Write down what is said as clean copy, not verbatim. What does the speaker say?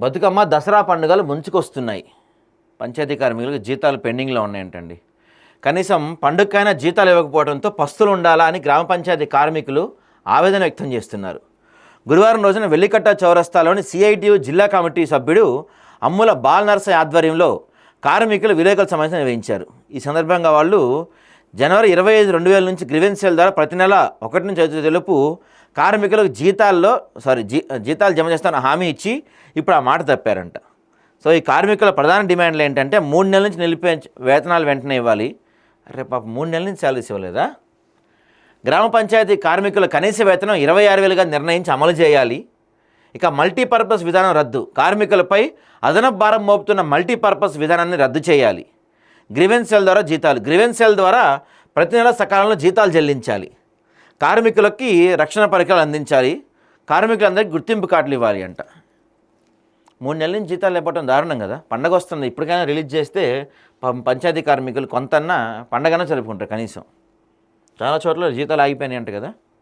బతుకమ్మ దసరా పండుగలు ముంచుకొస్తున్నాయి. పంచాయతీ కార్మికులకు జీతాలు పెండింగ్లో ఉన్నాయంటండి. కనీసం పండుగకైనా జీతాలు ఇవ్వకపోవడంతో పస్తులు ఉండాలా అని గ్రామ పంచాయతీ కార్మికులు ఆవేదన వ్యక్తం చేస్తున్నారు. గురువారం రోజున వెల్లికట్ట చౌరస్తాలోని సిఐటియు జిల్లా కమిటీ సభ్యుడు అమ్ముల బాలనరసయ్య ఆధ్వర్యంలో కార్మికులు విలేకరుల సమావేశం నిర్వహించారు. ఈ సందర్భంగా వాళ్ళు జనవరి 25, 2000 నుంచి గ్రీవెన్సీల ద్వారా ప్రతి నెల 1 నుంచి 5 తెలుపు కార్మికులకు జీతాలు జమ చేస్తానని హామీ ఇచ్చి ఇప్పుడు ఆ మాట తప్పారంట. సో ఈ కార్మికుల ప్రధాన డిమాండ్లు ఏంటంటే 3 నెలల నుంచి నిలిపే వేతనాలు వెంటనే ఇవ్వాలి. అరే పాప 3 నెలల నుంచి శాలరీస్ ఇవ్వలేదా? గ్రామ పంచాయతీ కార్మికుల కనీస వేతనం 26,000గా నిర్ణయించి అమలు చేయాలి. ఇక మల్టీపర్పస్ విధానం రద్దు, కార్మికులపై అదనపు భారం మోపుతున్న మల్టీపర్పస్ విధానాన్ని రద్దు చేయాలి. గ్రీవెన్సీల ద్వారా జీతాలు, గ్రీవెన్సీల ద్వారా ప్రతి నెల సకాలంలో జీతాలు చెల్లించాలి. కార్మికులకి రక్షణ పరికరాలు అందించాలి. కార్మికులందరికీ గుర్తింపు కార్డులు ఇవ్వాలి అంట. 3 నెలల నుంచి జీతాలు లేకపోవడం దారుణం కదా. పండగ వస్తుంది, ఇప్పటికైనా రిలీజ్ చేస్తే పంచాయతీ కార్మికులు కొంతన్నా పండగనే జరుపుకుంటారు. కనీసం చాలా చోట్ల జీతాలు ఆగిపోయినాయి అంట కదా.